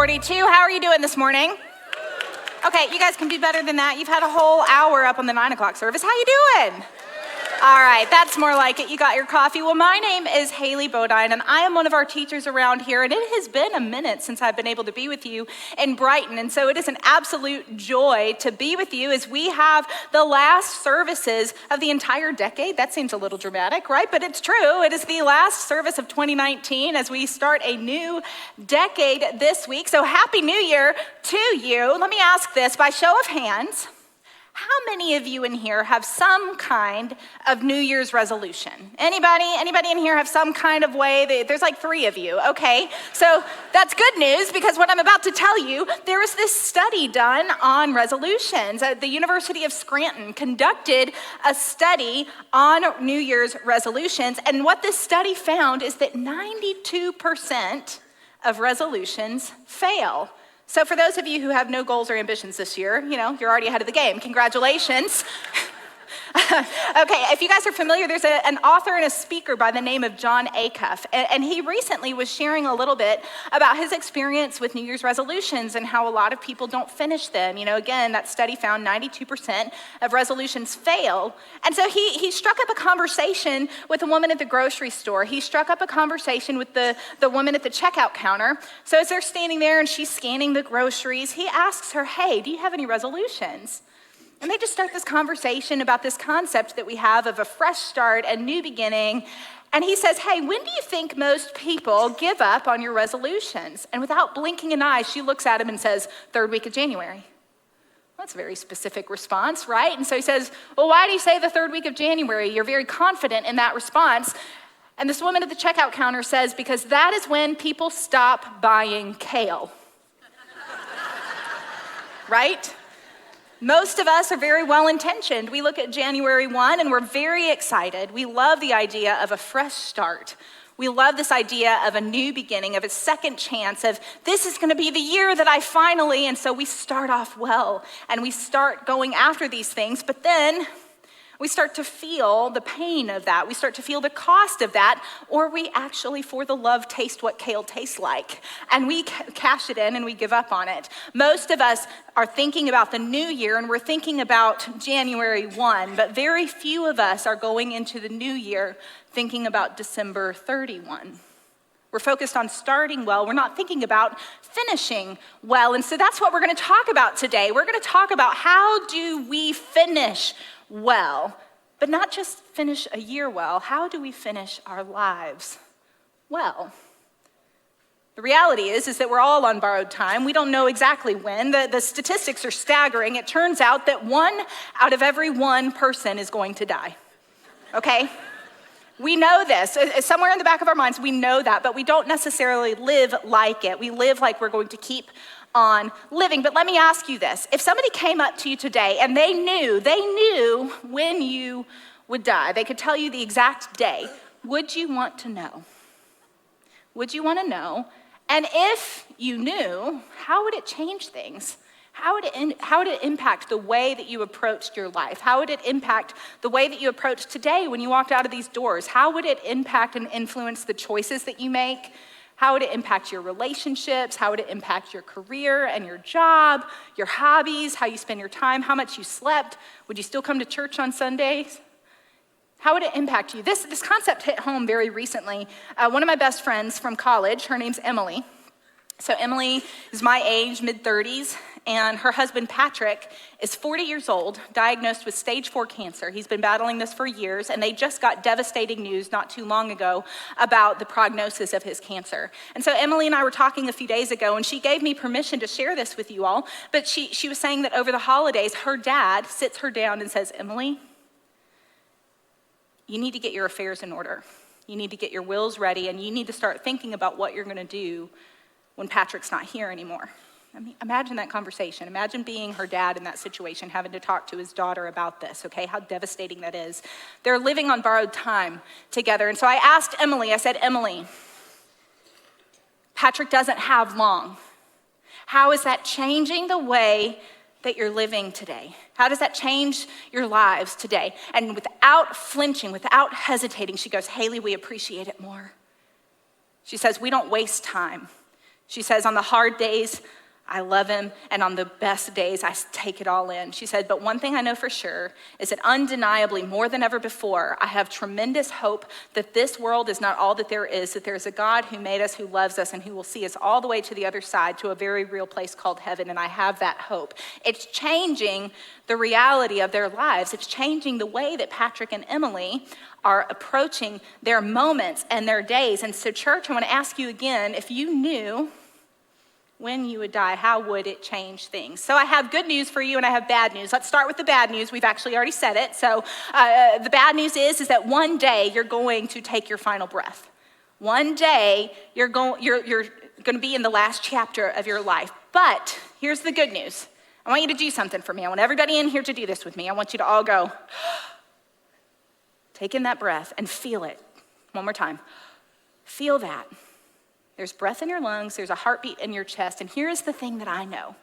42. How are you doing this morning? Okay, you guys can do better than that. You've had a whole hour up on the 9 o'clock service. How you doing? All right, that's more like it. You got your coffee. Well, my name is Haley Bodine, and I am one of our teachers around here, and it has been a minute since I've been able to be with you in Brighton, and so it is an absolute joy to be with you as we have the last services of the entire decade. That seems a little dramatic, right? But it's true. It is the last service of 2019 as we start a new decade this week. So Happy New Year to you. Let me ask this by show of hands. How many of you in here have some kind of New Year's resolution? Anybody in here have some kind of way? There's like 3 of you, okay? So that's good news because what I'm about to tell you, there was this study done on resolutions. The University of Scranton conducted a study on New Year's resolutions, and what this study found is that 92% of resolutions fail. So for those of you who have no goals or ambitions this year, you're already ahead of the game. Congratulations. Okay, if you guys are familiar, there's an author and a speaker by the name of Jon Acuff, and he recently was sharing a little bit about his experience with New Year's resolutions and how a lot of people don't finish them. Again, that study found 92% of resolutions fail. And so he struck up a conversation with a woman at the grocery store. He struck up a conversation with the woman at the checkout counter. So as they're standing there and she's scanning the groceries, he asks her, "Hey, do you have any resolutions?" And they just start this conversation about this concept that we have of a fresh start, a new beginning. And he says, "Hey, when do you think most people give up on your resolutions?" And without blinking an eye, she looks at him and says, "3rd week of January." That's a very specific response, right? And so he says, "Well, why do you say the 3rd week of January? You're very confident in that response." And this woman at the checkout counter says, "Because that is when people stop buying kale." Right? Most of us are very well-intentioned. We look at January 1 and we're very excited. We love the idea of a fresh start. We love this idea of a new beginning, of a second chance, of this is gonna be the year that I finally, and so we start off well and we start going after these things, but then we start to feel the pain of that. We start to feel the cost of that, or we actually, for the love, taste what kale tastes like. And we cash it in and we give up on it. Most of us are thinking about the new year and we're thinking about January 1, but very few of us are going into the new year thinking about December 31. We're focused on starting well. We're not thinking about finishing well. And so that's what we're gonna talk about today. We're gonna talk about how do we finish well, but not just finish a year well. How do we finish our lives well? The reality is that we're all on borrowed time. We don't know exactly when. The statistics are staggering. It turns out that 1 out of every 1 person is going to die, okay? We know this. Somewhere in the back of our minds, we know that, but we don't necessarily live like it. We live like we're going to keep on living. But let me ask you this. If somebody came up to you today and they knew when you would die, they could tell you the exact day, would you want to know? Would you want to know? And if you knew, how would it change things? How would it impact the way that you approached your life? How would it impact the way that you approach today when you walked out of these doors? How would it impact and influence the choices that you make? How would it impact your relationships? How would it impact your career and your job, your hobbies, how you spend your time, how much you slept? Would you still come to church on Sundays? How would it impact you? This concept hit home very recently. One of my best friends from college, her name's Emily. So Emily is my age, mid-30s, and her husband Patrick is 40 years old, diagnosed with stage 4 cancer. He's been battling this for years, and they just got devastating news not too long ago about the prognosis of his cancer. And so Emily and I were talking a few days ago, and she gave me permission to share this with you all, but she was saying that over the holidays, her dad sits her down and says, "Emily, you need to get your affairs in order. You need to get your wills ready, and you need to start thinking about what you're gonna do when Patrick's not here anymore." I mean, imagine that conversation. Imagine being her dad in that situation, having to talk to his daughter about this, okay? How devastating that is. They're living on borrowed time together. And so I asked Emily, I said, "Emily, Patrick doesn't have long. How is that changing the way that you're living today? How does that change your lives today?" And without flinching, without hesitating, she goes, "Haley, we appreciate it more." She says, "We don't waste time." She says, on the hard days, I love him, and on the best days, I take it all in. She said, but one thing I know for sure is that undeniably, more than ever before, I have tremendous hope that this world is not all that there is, that there's a God who made us, who loves us, and who will see us all the way to the other side, to a very real place called heaven, and I have that hope. It's changing the reality of their lives. It's changing the way that Patrick and Emily are approaching their moments and their days. And so, church, I want to ask you again, if you knew when you would die, how would it change things? So I have good news for you and I have bad news. Let's start with the bad news. We've actually already said it. So the bad news is that one day you're going to take your final breath. One day you're going to be in the last chapter of your life. But here's the good news. I want you to do something for me. I want everybody in here to do this with me. I want you to all go, take in that breath and feel it. One more time. Feel that. There's breath in your lungs, there's a heartbeat in your chest, and here's the thing that I know.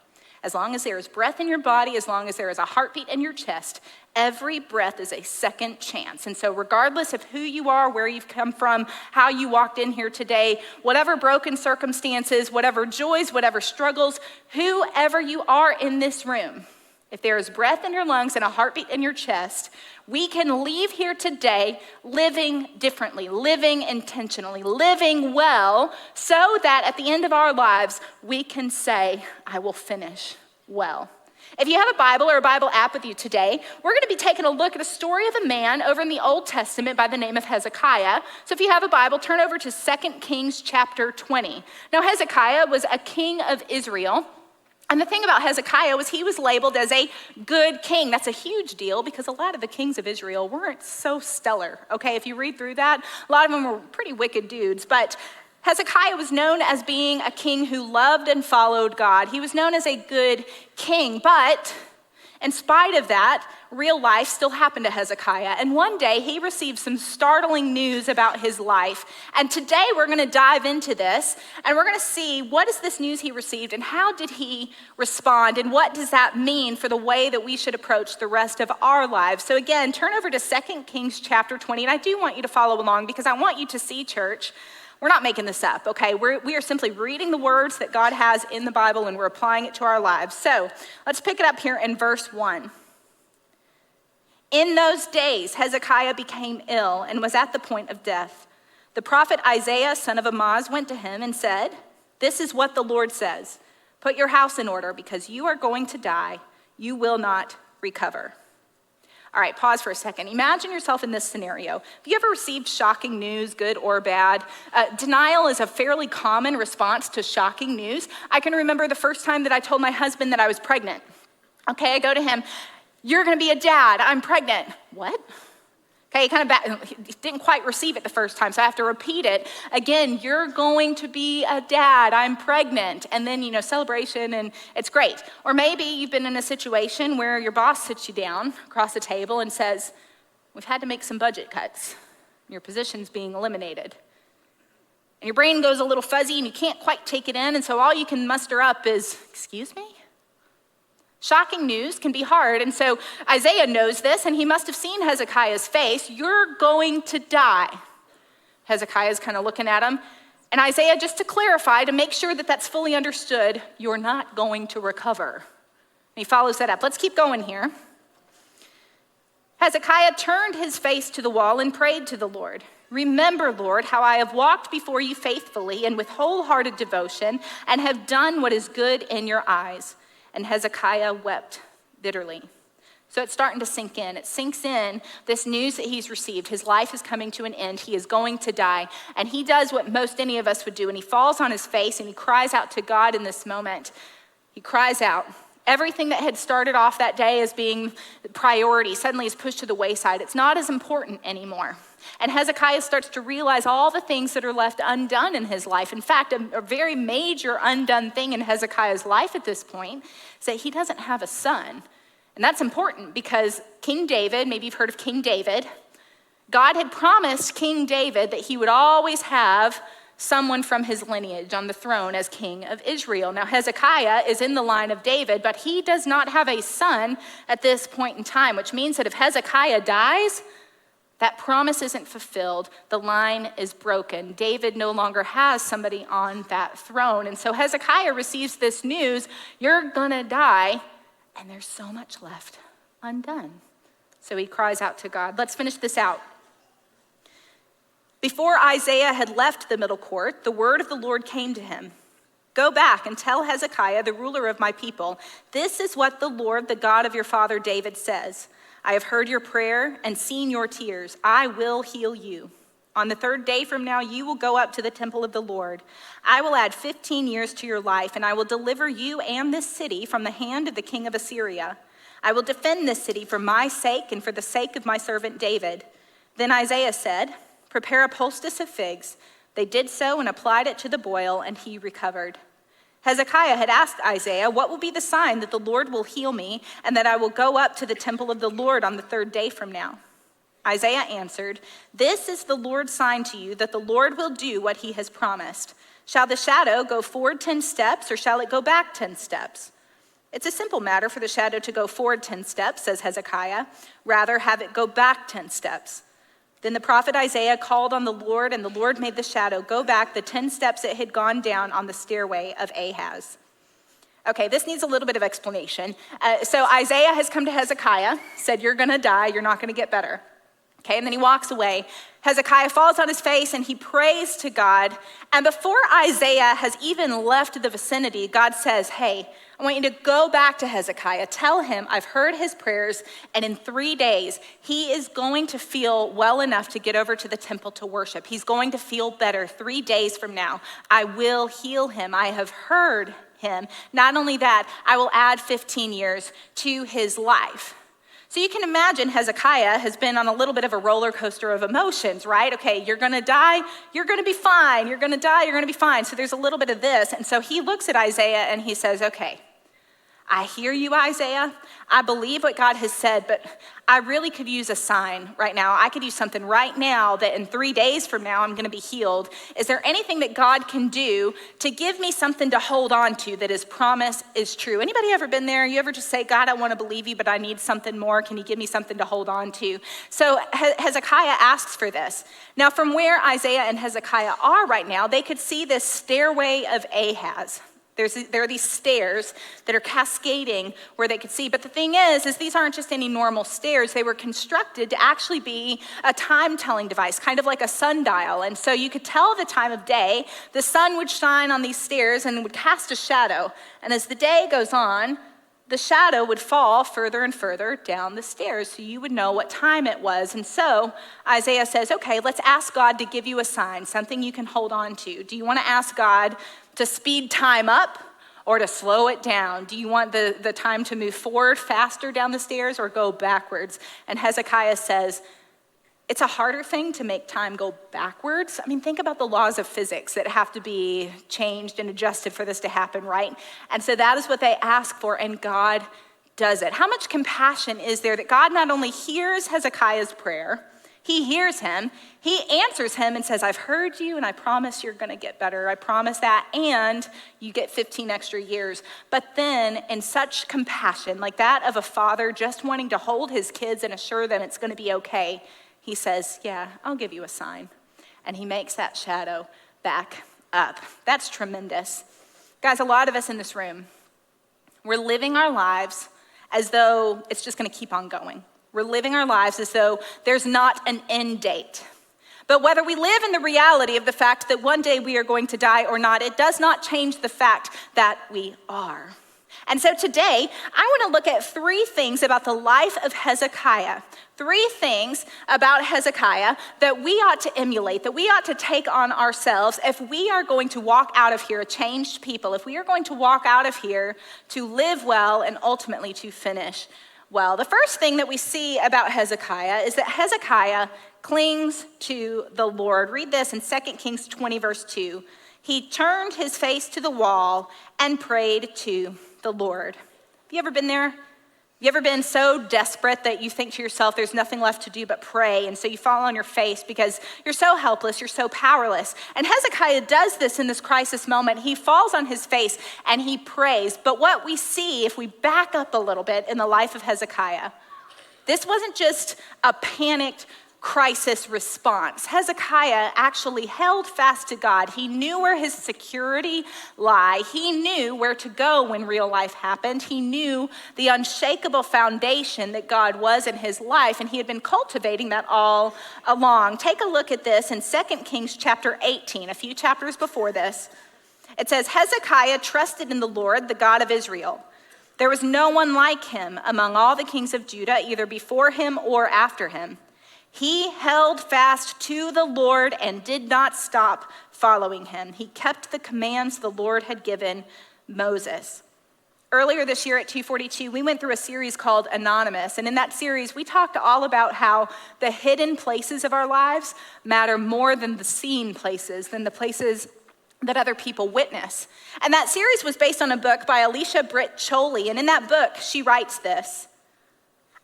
As long as there is breath in your body, as long as there is a heartbeat in your chest, every breath is a second chance. And so regardless of who you are, where you've come from, how you walked in here today, whatever broken circumstances, whatever joys, whatever struggles, whoever you are in this room, if there is breath in your lungs and a heartbeat in your chest, we can leave here today living differently, living intentionally, living well, so that at the end of our lives, we can say, I will finish well. If you have a Bible or a Bible app with you today, we're going to be taking a look at a story of a man over in the Old Testament by the name of Hezekiah. So if you have a Bible, turn over to 2 Kings chapter 20. Now, Hezekiah was a king of Israel. And the thing about Hezekiah was he was labeled as a good king. That's a huge deal because a lot of the kings of Israel weren't so stellar, okay? If you read through that, a lot of them were pretty wicked dudes. But Hezekiah was known as being a king who loved and followed God. He was known as a good king, but in spite of that, real life still happened to Hezekiah. And one day he received some startling news about his life. And today we're going to dive into this and we're going to see what is this news he received and how did he respond and what does that mean for the way that we should approach the rest of our lives. So again, turn over to 2 Kings chapter 20. And I do want you to follow along because I want you to see, church, we're not making this up, okay? We are simply reading the words that God has in the Bible and we're applying it to our lives. So let's pick it up here in verse 1. In those days, Hezekiah became ill and was at the point of death. The prophet Isaiah, son of Amoz, went to him and said, this is what the Lord says, put your house in order because you are going to die. You will not recover. All right, pause for a second. Imagine yourself in this scenario. Have you ever received shocking news, good or bad? Denial is a fairly common response to shocking news. I can remember the first time that I told my husband that I was pregnant. Okay, I go to him, you're gonna be a dad, I'm pregnant. What? Okay, he didn't quite receive it the first time, so I have to repeat it. Again, you're going to be a dad, I'm pregnant. And then, celebration, and it's great. Or maybe you've been in a situation where your boss sits you down across the table and says, we've had to make some budget cuts. Your position's being eliminated. And your brain goes a little fuzzy and you can't quite take it in, and so all you can muster up is, excuse me? Shocking news can be hard, and so Isaiah knows this, and he must have seen Hezekiah's face. You're going to die. Hezekiah's kind of looking at him, and Isaiah, just to clarify, to make sure that that's fully understood, you're not going to recover. And he follows that up. Let's keep going here. Hezekiah turned his face to the wall and prayed to the Lord. Remember, Lord, how I have walked before you faithfully and with wholehearted devotion and have done what is good in your eyes. And Hezekiah wept bitterly. So it's starting to sink in. It sinks in, this news that he's received. His life is coming to an end. He is going to die. And he does what most any of us would do. And he falls on his face and he cries out to God in this moment. He cries out. Everything that had started off that day as being priority suddenly is pushed to the wayside. It's not as important anymore. And Hezekiah starts to realize all the things that are left undone in his life. In fact, a very major undone thing in Hezekiah's life at this point is that he doesn't have a son. And that's important because King David, maybe you've heard of King David, God had promised King David that he would always have someone from his lineage on the throne as king of Israel. Now, Hezekiah is in the line of David, but he does not have a son at this point in time, which means that if Hezekiah dies, That promise isn't fulfilled. The line is broken. David no longer has somebody on that throne. And so Hezekiah receives this news, you're gonna die, and there's so much left undone. So he cries out to God. Let's finish this out. Before Isaiah had left the middle court, the word of the Lord came to him. Go back and tell Hezekiah, the ruler of my people, this is what the Lord, the God of your father David says. I have heard your prayer and seen your tears. I will heal you. On the third day from now, you will go up to the temple of the Lord. I will add 15 years to your life, and I will deliver you and this city from the hand of the king of Assyria. I will defend this city for my sake and for the sake of my servant David. Then Isaiah said, prepare a poultice of figs. They did so and applied it to the boil, and he recovered. Hezekiah had asked Isaiah, what will be the sign that the Lord will heal me and that I will go up to the temple of the Lord on the third day from now? Isaiah answered, this is the Lord's sign to you that the Lord will do what he has promised. Shall the shadow go forward 10 steps or shall it go back 10 steps? It's a simple matter for the shadow to go forward 10 steps, says Hezekiah. Rather, have it go back 10 steps. Then the prophet Isaiah called on the Lord, and the Lord made the shadow go back the 10 steps it had gone down on the stairway of Ahaz. Okay, this needs a little bit of explanation. So Isaiah has come to Hezekiah, said, you're gonna die, you're not gonna get better. Okay, and then he walks away. Hezekiah falls on his face and he prays to God. And before Isaiah has even left the vicinity, God says, hey, I want you to go back to Hezekiah. Tell him I've heard his prayers, and in 3 days, he is going to feel well enough to get over to the temple to worship. He's going to feel better 3 days from now. I will heal him. I have heard him. Not only that, I will add 15 years to his life. So you can imagine Hezekiah has been on a little bit of a roller coaster of emotions, right? Okay, you're gonna die, you're gonna be fine. You're gonna die, you're gonna be fine. So there's a little bit of this. And so he looks at Isaiah and he says, okay, I hear you, Isaiah. I believe what God has said, but I really could use a sign right now. I could use something right now that in 3 days from now, I'm gonna be healed. Is there anything that God can do to give me something to hold on to that his promise is true? Anybody ever been there? You ever just say, God, I wanna believe you, but I need something more. Can you give me something to hold on to? So Hezekiah asks for this. Now from where Isaiah and Hezekiah are right now, they could see this stairway of Ahaz. There are these stairs that are cascading where they could see. But the thing is these aren't just any normal stairs. They were constructed to actually be a time-telling device, kind of like a sundial. And so you could tell the time of day. The sun would shine on these stairs and would cast a shadow. And as the day goes on, the shadow would fall further and further down the stairs, so you would know what time it was. And so Isaiah says, okay, let's ask God to give you a sign, something you can hold on to. Do you want to ask God to speed time up or to slow it down? Do you want the time to move forward faster down the stairs or go backwards? And Hezekiah says, it's a harder thing to make time go backwards. I mean, think about the laws of physics that have to be changed and adjusted for this to happen, right? And so that is what they ask for, and God does it. How much compassion is there that God not only hears Hezekiah's prayer, he hears him, he answers him and says, I've heard you and I promise you're gonna get better. I promise that, and you get 15 extra years. But then in such compassion, like that of a father just wanting to hold his kids and assure them it's gonna be okay, he says, yeah, I'll give you a sign. And he makes that shadow back up. That's tremendous. Guys, a lot of us in this room, we're living our lives as though it's just gonna keep on going. We're living our lives as though there's not an end date. But whether we live in the reality of the fact that one day we are going to die or not, it does not change the fact that we are. And so today, I want to look at 3 things about the life of Hezekiah. 3 things about Hezekiah that we ought to emulate, that we ought to take on ourselves if we are going to walk out of here a changed people, if we are going to walk out of here to live well and ultimately to finish well. The first thing that we see about Hezekiah is that Hezekiah clings to the Lord. Read this in 2 Kings 20, verse 2. He turned his face to the wall and prayed to the Lord. Have you ever been there? You ever been so desperate that you think to yourself, there's nothing left to do but pray, and so you fall on your face because you're so helpless, you're so powerless. And Hezekiah does this in this crisis moment. He falls on his face and he prays. But what we see, if we back up a little bit in the life of Hezekiah, this wasn't just a panicked crisis response. Hezekiah actually held fast to God. He knew where his security lay. He knew where to go when real life happened. He knew the unshakable foundation that God was in his life, and he had been cultivating that all along. Take a look at this in 2 Kings chapter 18, a few chapters before this. It says, Hezekiah trusted in the Lord, the God of Israel. There was no one like him among all the kings of Judah, either before him or after him. He held fast to the Lord and did not stop following him. He kept the commands the Lord had given Moses. Earlier this year at 242, we went through a series called Anonymous. And in that series, we talked all about how the hidden places of our lives matter more than the seen places, than the places that other people witness. And that series was based on a book by Alicia Britt Chole. And in that book, she writes this: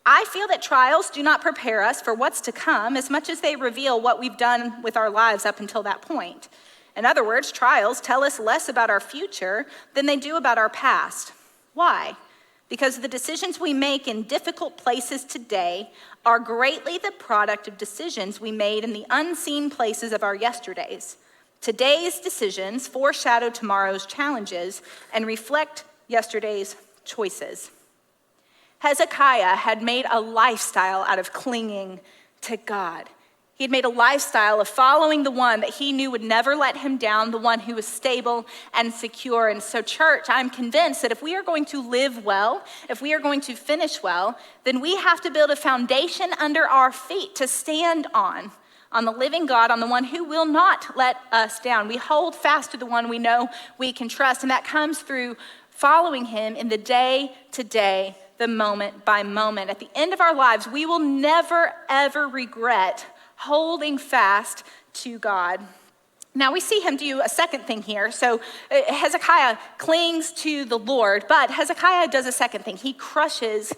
I feel that trials do not prepare us for what's to come as much as they reveal what we've done with our lives up until that point. In other words, trials tell us less about our future than they do about our past. Why? Because the decisions we make in difficult places today are greatly the product of decisions we made in the unseen places of our yesterdays. Today's decisions foreshadow tomorrow's challenges and reflect yesterday's choices. Hezekiah had made a lifestyle out of clinging to God. He had made a lifestyle of following the one that he knew would never let him down, the one who was stable and secure. And so, church, I'm convinced that if we are going to live well, if we are going to finish well, then we have to build a foundation under our feet to stand on the living God, on the one who will not let us down. We hold fast to the one we know we can trust, and that comes through following him in the day-to-day, the moment by moment. At the end of our lives, we will never, ever regret holding fast to God. Now we see him do a second thing here. So Hezekiah clings to the Lord, but Hezekiah does a second thing. He crushes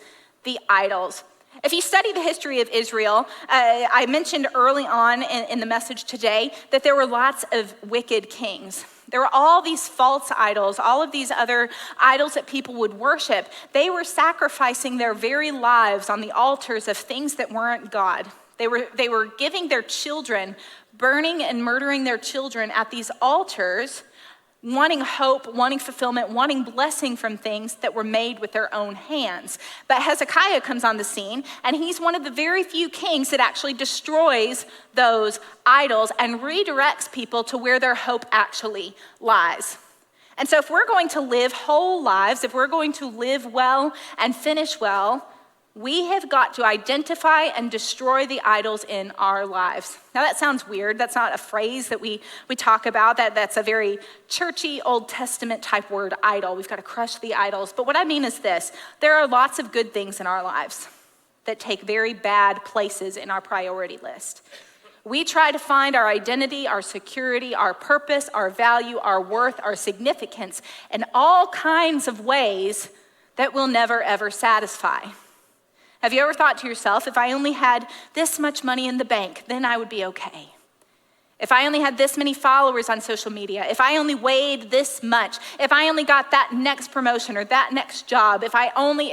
the idols. If you study the history of Israel, I mentioned early on in the message today that there were lots of wicked kings. There were all these false idols, all of these other idols that people would worship. They were sacrificing their very lives on the altars of things that weren't God. They were giving their children, burning and murdering their children at these altars, wanting hope, wanting fulfillment, wanting blessing from things that were made with their own hands. But Hezekiah comes on the scene, and he's one of the very few kings that actually destroys those idols and redirects people to where their hope actually lies. And so if we're going to live whole lives, if we're going to live well and finish well, we have got to identify and destroy the idols in our lives. Now that sounds weird. That's not a phrase that we talk about. That's a very churchy Old Testament type word, idol. We've got to crush the idols. But what I mean is this: there are lots of good things in our lives that take very bad places in our priority list. We try to find our identity, our security, our purpose, our value, our worth, our significance in all kinds of ways that will never ever satisfy. Have you ever thought to yourself, if I only had this much money in the bank, then I would be okay? If I only had this many followers on social media, if I only weighed this much, if I only got that next promotion or that next job, if I only,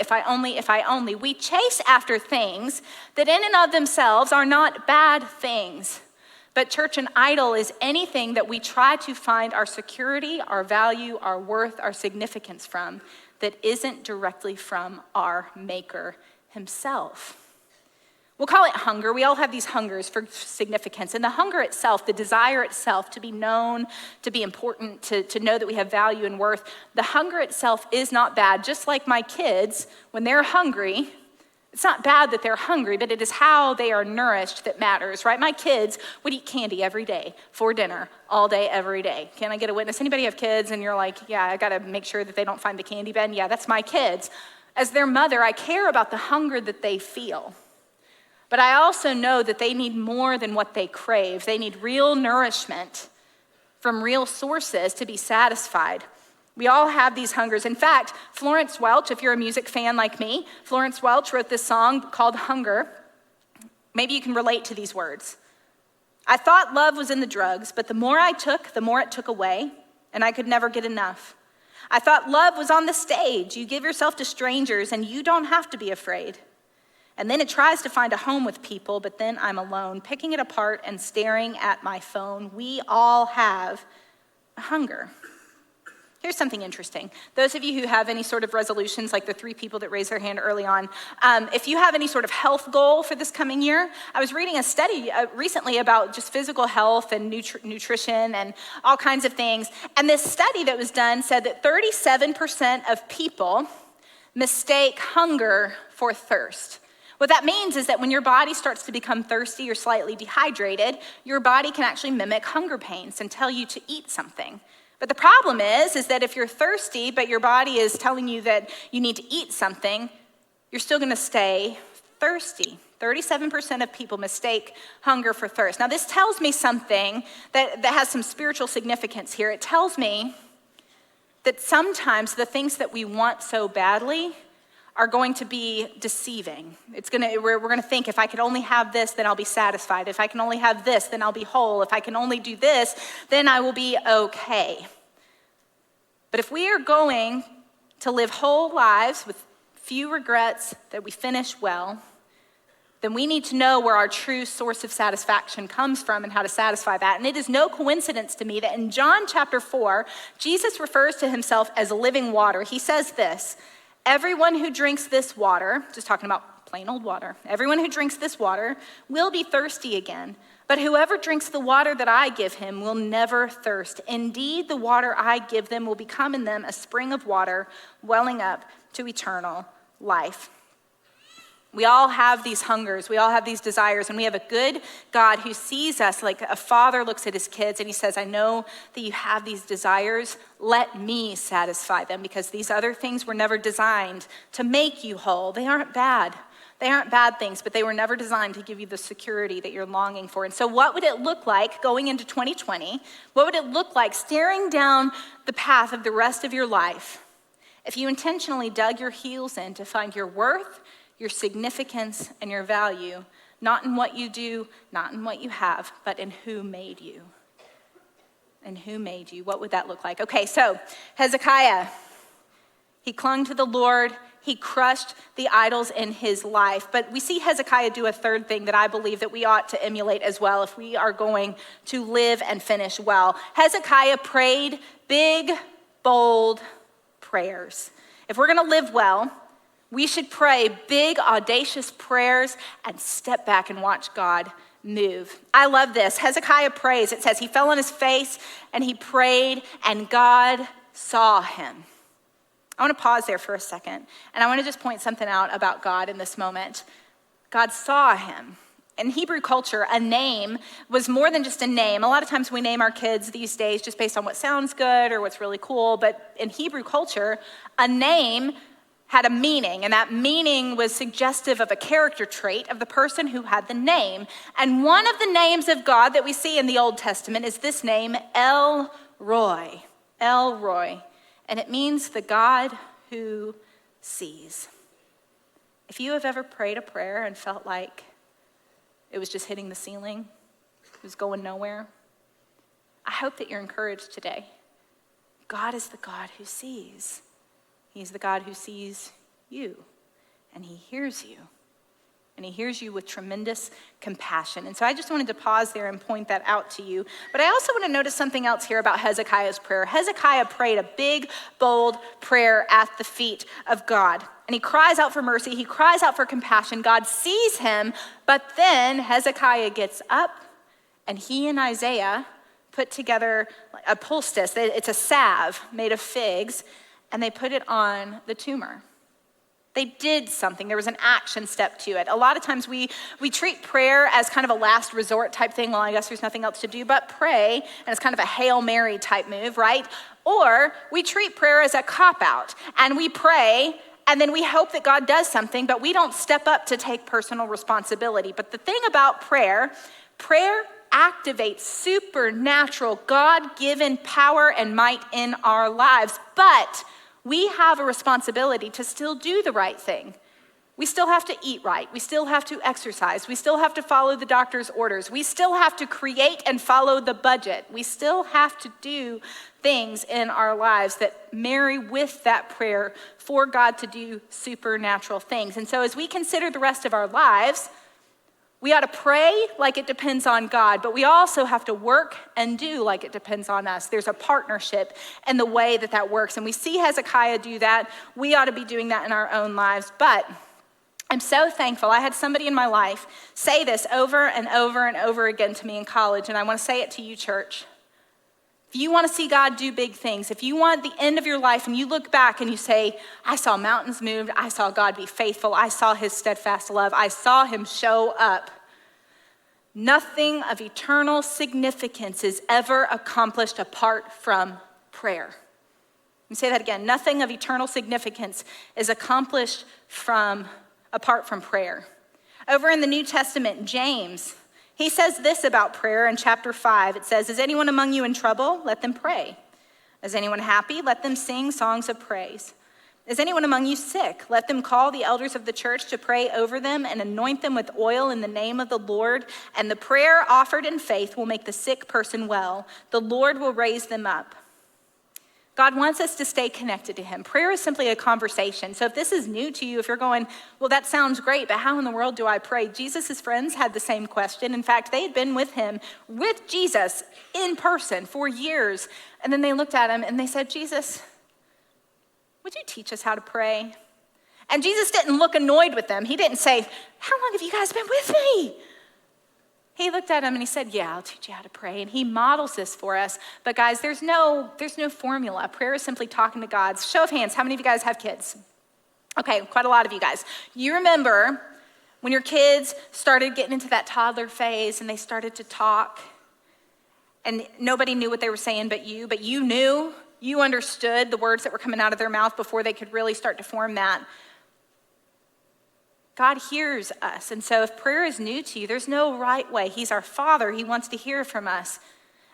we chase after things that in and of themselves are not bad things. But church, an idol is anything that we try to find our security, our value, our worth, our significance from that isn't directly from our Maker himself. We'll call it hunger. We all have these hungers for significance. And the hunger itself, the desire itself to be known, to be important, to know that we have value and worth, the hunger itself is not bad. Just like my kids, when they're hungry, it's not bad that they're hungry, but it is how they are nourished that matters, right? My kids would eat candy every day for dinner, all day, every day. Can I get a witness? Anybody have kids and you're like, yeah, I got to make sure that they don't find the candy bin? Yeah, that's my kids. As their mother, I care about the hunger that they feel. But I also know that they need more than what they crave. They need real nourishment from real sources to be satisfied. We all have these hungers. In fact, Florence Welch, if you're a music fan like me, Florence Welch wrote this song called Hunger. Maybe you can relate to these words. I thought love was in the drugs, but the more I took, the more it took away, and I could never get enough. I thought love was on the stage. You give yourself to strangers and you don't have to be afraid. And then it tries to find a home with people, but then I'm alone, picking it apart and staring at my phone. We all have a hunger. Here's something interesting. Those of you who have any sort of resolutions, like the 3 people that raised their hand early on, if you have any sort of health goal for this coming year, I was reading a study recently about just physical health and nutrition and all kinds of things. And this study that was done said that 37% of people mistake hunger for thirst. What that means is that when your body starts to become thirsty or slightly dehydrated, your body can actually mimic hunger pains and tell you to eat something. But the problem is that if you're thirsty, but your body is telling you that you need to eat something, you're still gonna stay thirsty. 37% of people mistake hunger for thirst. Now, this tells me something that has some spiritual significance here. It tells me that sometimes the things that we want so badly are going to be deceiving. We're gonna think, if I could only have this, then I'll be satisfied. If I can only have this, then I'll be whole. If I can only do this, then I will be okay. But if we are going to live whole lives with few regrets, that we finish well, then we need to know where our true source of satisfaction comes from and how to satisfy that. And it is no coincidence to me that in John chapter 4, Jesus refers to himself as living water. He says this, "Everyone who drinks this water," just talking about plain old water, "everyone who drinks this water will be thirsty again. But whoever drinks the water that I give him will never thirst. Indeed, the water I give them will become in them a spring of water welling up to eternal life." We all have these hungers, we all have these desires, and we have a good God who sees us like a father looks at his kids and he says, "I know that you have these desires, let me satisfy them, because these other things were never designed to make you whole. They aren't bad. They aren't bad things, but they were never designed to give you the security that you're longing for." And so what would it look like going into 2020? What would it look like staring down the path of the rest of your life if you intentionally dug your heels in to find your worth, your significance, and your value, not in what you do, not in what you have, but in who made you? And who made you? What would that look like? Okay, so Hezekiah, he clung to the Lord. He crushed the idols in his life. But we see Hezekiah do a third thing that I believe that we ought to emulate as well if we are going to live and finish well. Hezekiah prayed big, bold prayers. If we're gonna live well, we should pray big, audacious prayers and step back and watch God move. I love this. Hezekiah prays. It says he fell on his face and he prayed and God saw him. I want to pause there for a second, and I want to just point something out about God in this moment. God saw him. In Hebrew culture, a name was more than just a name. A lot of times we name our kids these days just based on what sounds good or what's really cool, but in Hebrew culture, a name had a meaning, and that meaning was suggestive of a character trait of the person who had the name. And one of the names of God that we see in the Old Testament is this name, El Roi. El Roi. And it means the God who sees. If you have ever prayed a prayer and felt like it was just hitting the ceiling, it was going nowhere, I hope that you're encouraged today. God is the God who sees. He's the God who sees you, and he hears you. And he hears you with tremendous compassion. And so I just wanted to pause there and point that out to you. But I also want to notice something else here about Hezekiah's prayer. Hezekiah prayed a big, bold prayer at the feet of God. And he cries out for mercy. He cries out for compassion. God sees him. But then Hezekiah gets up, and he and Isaiah put together a poultice. It's a salve made of figs, and they put it on the tumor. They did something. There was an action step to it. A lot of times we treat prayer as kind of a last resort type thing. Well, I guess there's nothing else to do but pray, and it's kind of a Hail Mary type move, right? Or we treat prayer as a cop-out, and we pray, and then we hope that God does something, but we don't step up to take personal responsibility. But the thing about prayer activates supernatural, God-given power and might in our lives, but we have a responsibility to still do the right thing. We still have to eat right. We still have to exercise. We still have to follow the doctor's orders. We still have to create and follow the budget. We still have to do things in our lives that marry with that prayer for God to do supernatural things. And so as we consider the rest of our lives, we ought to pray like it depends on God, but we also have to work and do like it depends on us. There's a partnership in the way that that works. And we see Hezekiah do that. We ought to be doing that in our own lives. But I'm so thankful. I had somebody in my life say this over and over and over again to me in college, and I want to say it to you, church. If you want to see God do big things, if you want the end of your life and you look back and you say, I saw mountains moved, I saw God be faithful, I saw his steadfast love, I saw him show up. Nothing of eternal significance is ever accomplished apart from prayer. Let me say that again. Nothing of eternal significance is accomplished apart from prayer. Over in the New Testament, James, he says this about prayer in chapter 5. It says, is anyone among you in trouble? Let them pray. Is anyone happy? Let them sing songs of praise. Is anyone among you sick? Let them call the elders of the church to pray over them and anoint them with oil in the name of the Lord. And the prayer offered in faith will make the sick person well. The Lord will raise them up. God wants us to stay connected to him. Prayer is simply a conversation. So if this is new to you, if you're going, well, that sounds great, but how in the world do I pray? Jesus' friends had the same question. In fact, they had been with him, with Jesus in person for years. And then they looked at him and they said, Jesus, would you teach us how to pray? And Jesus didn't look annoyed with them. He didn't say, how long have you guys been with me? He looked at him and he said, yeah, I'll teach you how to pray. And he models this for us. But guys, there's no formula. Prayer is simply talking to God. Show of hands, how many of you guys have kids? Okay, quite a lot of you guys. You remember when your kids started getting into that toddler phase and they started to talk and nobody knew what they were saying but you knew, you understood the words that were coming out of their mouth before they could really start to form that. God hears us. And so if prayer is new to you, there's no right way. He's our Father. He wants to hear from us.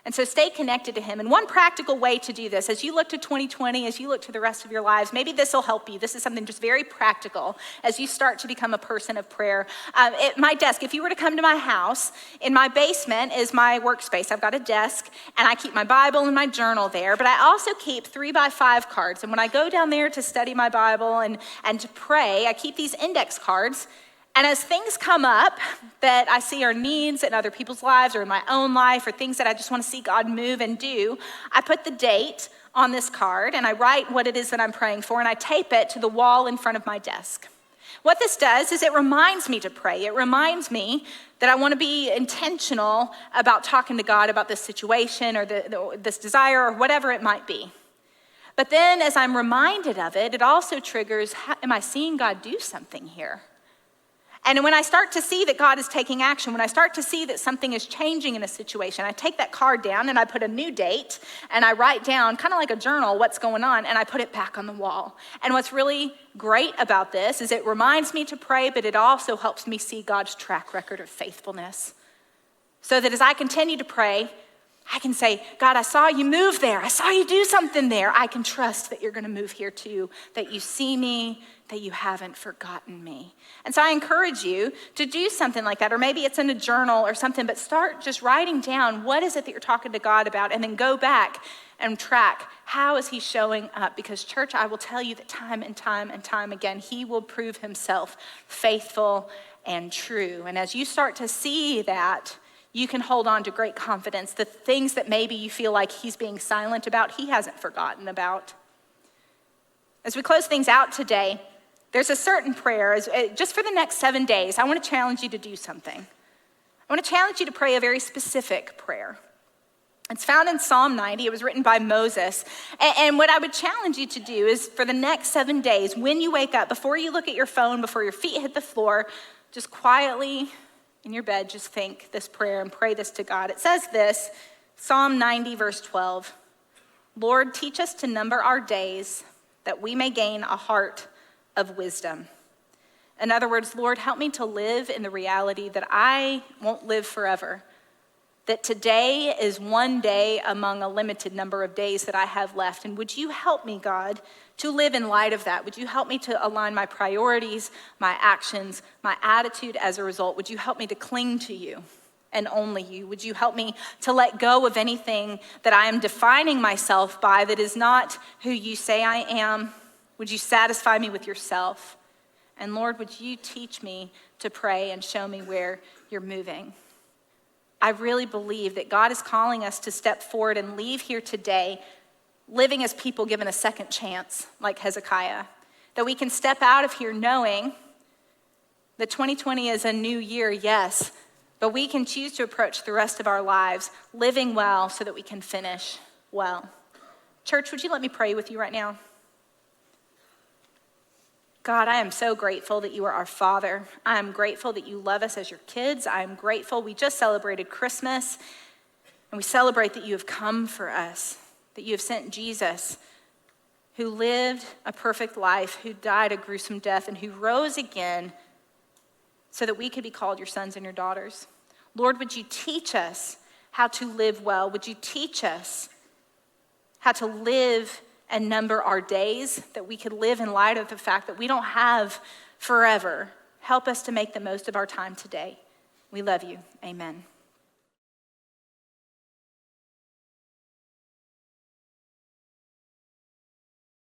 And so stay connected to him. And one practical way to do this, as you look to 2020, as you look to the rest of your lives, maybe this will help you. This is something just very practical as you start to become a person of prayer. At my desk, if you were to come to my house, in my basement is my workspace. I've got a desk, and I keep my Bible and my journal there, but I also keep 3x5 cards. And when I go down there to study my Bible and to pray, I keep these index cards. And as things come up that I see are needs in other people's lives or in my own life or things that I just want to see God move and do, I put the date on this card and I write what it is that I'm praying for and I tape it to the wall in front of my desk. What this does is it reminds me to pray. It reminds me that I want to be intentional about talking to God about this situation or this desire or whatever it might be. But then as I'm reminded of it, it also triggers, am I seeing God do something here? And when I start to see that God is taking action, when I start to see that something is changing in a situation, I take that card down and I put a new date and I write down, kind of like a journal, what's going on, and I put it back on the wall. And what's really great about this is it reminds me to pray, but it also helps me see God's track record of faithfulness. So that as I continue to pray, I can say, God, I saw you move there. I saw you do something there. I can trust that you're going to move here too, that you see me, that you haven't forgotten me. And so I encourage you to do something like that, or maybe it's in a journal or something, but start just writing down what is it that you're talking to God about, and then go back and track how is he showing up. Because church, I will tell you that time and time and time again, he will prove himself faithful and true. And as you start to see that, you can hold on to great confidence. The things that maybe you feel like he's being silent about, he hasn't forgotten about. As we close things out today, there's a certain prayer, just for the next 7 days, I want to challenge you to do something. I want to challenge you to pray a very specific prayer. It's found in Psalm 90. It was written by Moses. And what I would challenge you to do is for the next 7 days, when you wake up, before you look at your phone, before your feet hit the floor, just quietly in your bed, just think this prayer and pray this to God. It says this, Psalm 90, verse 12. Lord, teach us to number our days that we may gain a heart of wisdom. In other words, Lord, help me to live in the reality that I won't live forever, that today is one day among a limited number of days that I have left. And would you help me, God, to live in light of that? Would you help me to align my priorities, my actions, my attitude as a result? Would you help me to cling to you and only you? Would you help me to let go of anything that I am defining myself by that is not who you say I am? Would you satisfy me with yourself? And Lord, would you teach me to pray and show me where you're moving? I really believe that God is calling us to step forward and leave here today living as people given a second chance, like Hezekiah. That we can step out of here knowing that 2020 is a new year, yes, but we can choose to approach the rest of our lives living well so that we can finish well. Church, would you let me pray with you right now? God, I am so grateful that you are our Father. I am grateful that you love us as your kids. I am grateful. We just celebrated Christmas, and we celebrate that you have come for us, that you have sent Jesus, who lived a perfect life, who died a gruesome death, and who rose again so that we could be called your sons and your daughters. Lord, would you teach us how to live well? Would you teach us how to live and number our days, that we could live in light of the fact that we don't have forever? Help us to make the most of our time today. We love you. Amen.